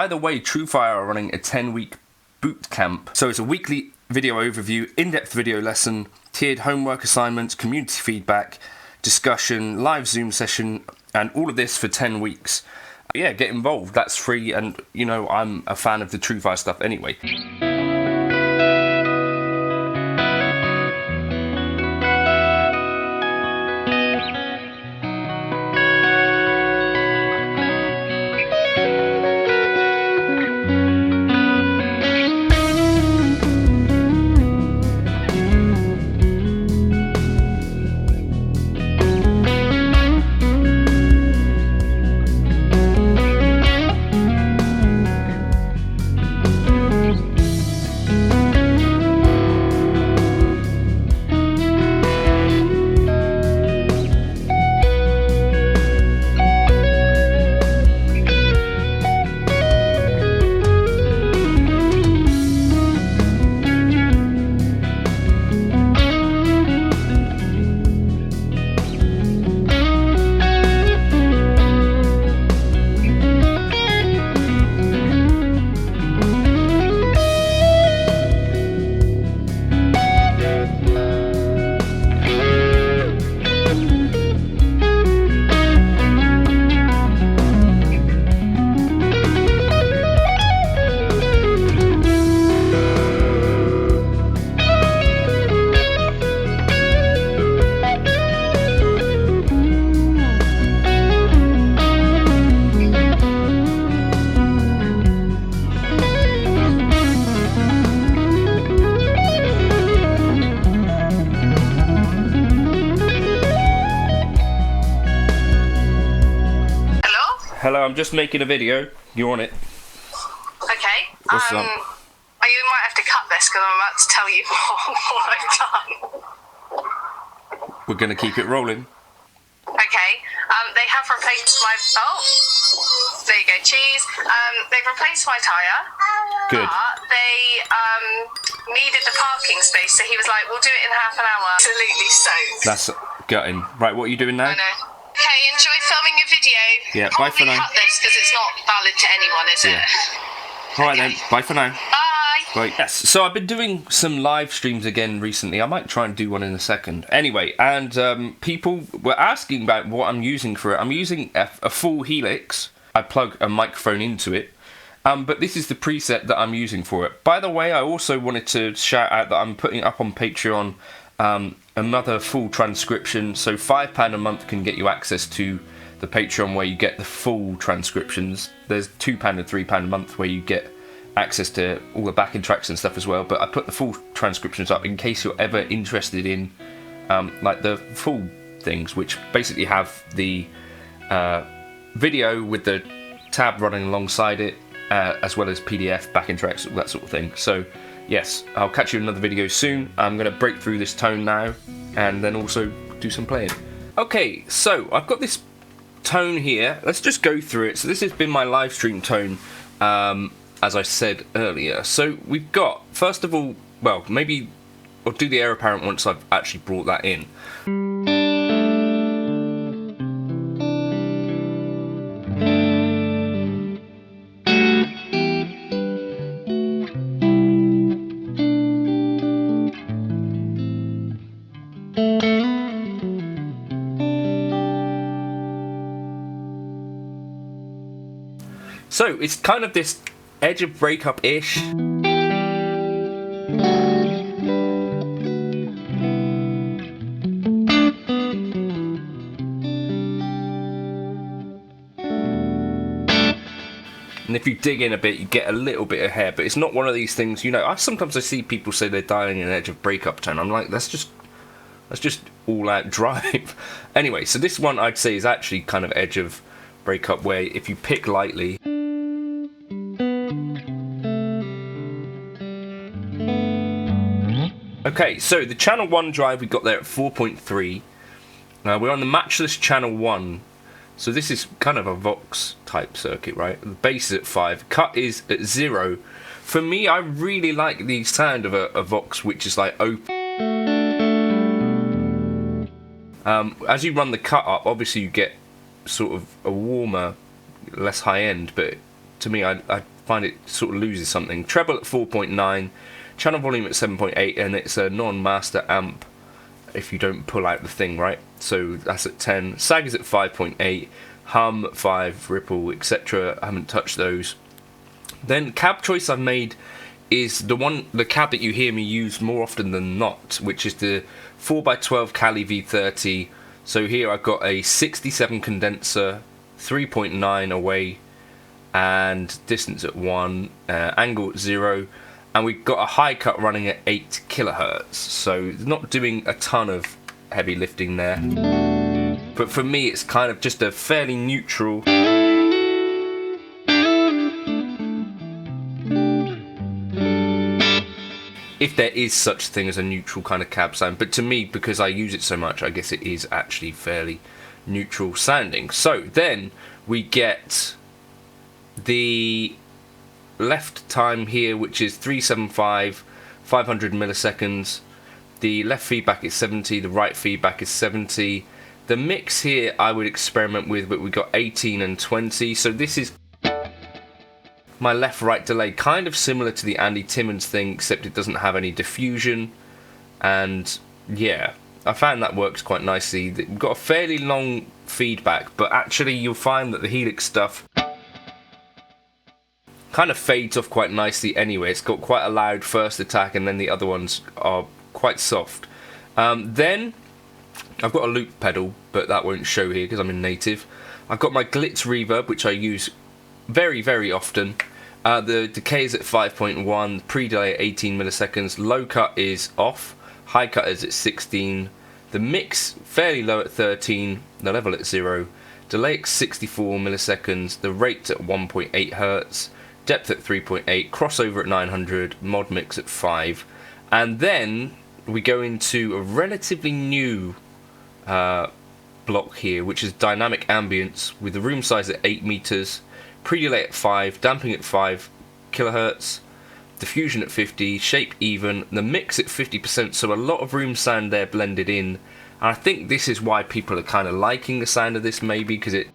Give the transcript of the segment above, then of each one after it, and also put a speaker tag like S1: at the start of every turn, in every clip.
S1: By the way, TrueFire are running a 10-week boot camp. So it's a weekly video overview, in-depth video lesson, tiered homework assignments, community feedback, discussion, live Zoom session, and all of this for 10 weeks. Yeah, get involved. That's free, and you know, I'm a fan of the TrueFire stuff anyway. Hello, I'm just making a video. You're on it.
S2: Okay.
S1: What's up?
S2: You might have to cut this because I'm about to tell you what I've done.
S1: We're going to keep it rolling.
S2: Okay. They have replaced my... Oh! There you go, cheese. They've replaced my tyre.
S1: Good.
S2: But they needed the parking space, so he was like, we'll do it in half an hour. Absolutely soaked.
S1: That's gutting. Right, what are you doing now?
S2: I know. Okay, enjoy filming a video.
S1: Yeah, bye for now.
S2: Cut this because it's not valid to anyone, is it?
S1: Alright then, bye for now.
S2: Bye.
S1: Right, yes. So I've been doing some live streams again recently. I might try and do one in a second. Anyway, and people were asking about what I'm using for it. I'm using a full Helix. I plug a microphone into it. But this is the preset that I'm using for it. By the way, I also wanted to shout out that I'm putting up on Patreon another full transcription. So £5 a month can get you access to the Patreon where you get the full transcriptions. There's £2 and £3 a month where you get access to all the backing tracks and stuff as well. But I put the full transcriptions up in case you're ever interested in like the full things, which basically have the video with the tab running alongside it, as well as PDF, backing tracks, all that sort of thing. So yes, I'll catch you in another video soon. I'm going to break through this tone now and then also do some playing. Okay, so I've got this tone here. Let's just go through it. So this has been my live stream tone, as I said earlier. So we've got, first of all, well, maybe I'll do the Heir Apparent once I've actually brought that in. So it's kind of this edge of breakup-ish. And if you dig in a bit, you get a little bit of hair, but it's not one of these things, you know, sometimes I see people say they're dialing an edge of breakup tone. I'm like, that's just all out drive. Anyway, so this one I'd say is actually kind of edge of breakup, where if you pick lightly, okay, so the channel 1 drive we got there at 4.3. We're on the Matchless channel 1. So this is kind of a Vox type circuit, right? The bass is at 5, cut is at 0. For me, I really like the sound of a Vox which is like open. As you run the cut up, obviously you get sort of a warmer, less high end, but to me, I find it sort of loses something. Treble at 4.9, channel volume at 7.8, and it's a non-master amp if you don't pull out the thing, right? So that's at 10. Sag is at 5.8, hum 5, ripple, etc. I haven't touched those. Then cab choice I've made is the cab that you hear me use more often than not, which is the 4x12 Cali V30. So here I've got a 67 condenser, 3.9 away, and distance at 1, angle at 0, and we've got a high cut running at 8 kilohertz. So not doing a ton of heavy lifting there. But for me, it's kind of just a fairly neutral. If there is such a thing as a neutral kind of cab sound, but to me, because I use it so much, I guess it is actually fairly neutral sounding. So then we get the left time here, which is 375, 500 milliseconds. The left feedback is 70, the right feedback is 70. The mix here I would experiment with, but we got 18 and 20. So this is my left-right delay, kind of similar to the Andy Timmons thing, except it doesn't have any diffusion. And yeah, I found that works quite nicely. We've got a fairly long feedback, but actually you'll find that the Helix stuff kind of fades off quite nicely anyway. It's got quite a loud first attack, and then the other ones are quite soft. Then I've got a loop pedal, but that won't show here because I'm in native. I've got my Glitz reverb, which I use very, very often. The decay is at 5.1, pre-delay at 18 milliseconds, low cut is off, high cut is at 16, the mix fairly low at 13, the level at 0, delay at 64 milliseconds, the rate at 1.8 Hz, depth at 3.8, crossover at 900, mod mix at 5, and then we go into a relatively new block here, which is dynamic ambience with the room size at 8 meters, pre-delay at 5, damping at 5 kilohertz, diffusion at 50, shape even, the mix at 50%, so a lot of room sound there blended in. And I think this is why people are kind of liking the sound of this, maybe because it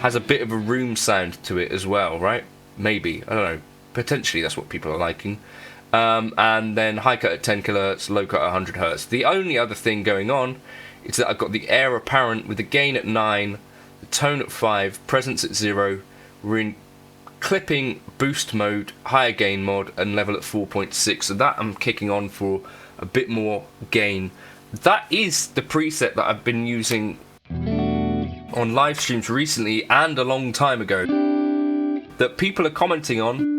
S1: has a bit of a room sound to it as well, right? Maybe, I don't know, potentially that's what people are liking. And then high cut at 10 kilohertz, low cut at 100 hertz. The only other thing going on is that I've got the Heir Apparent with the gain at 9, the tone at 5, presence at 0. We're in clipping boost mode, higher gain mod, and level at 4.6. So that I'm kicking on for a bit more gain. That is the preset that I've been using on live streams recently and a long time ago that people are commenting on.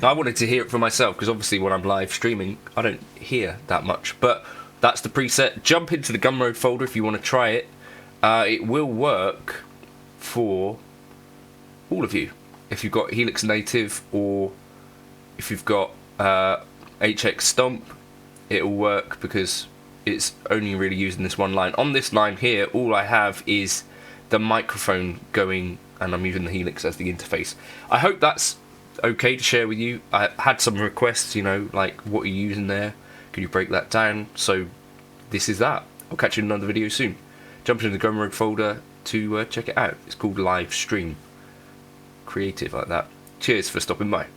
S1: I wanted to hear it for myself because obviously when I'm live streaming I don't hear that much, but that's the preset. Jump into the Gumroad folder if you want to try it. It will work for all of you if you've got Helix native or if you've got HX Stomp. It will work because it's only really using this one line. On this line here all I have is the microphone going and I'm using the Helix as the interface. I hope that's okay to share with you. I had some requests, you know, like what are you using there, can you break that down? So this is that. I'll catch you in another video soon. Jump into the Gumroad folder to check it out. It's called Live Stream. Creative like that. Cheers for stopping by.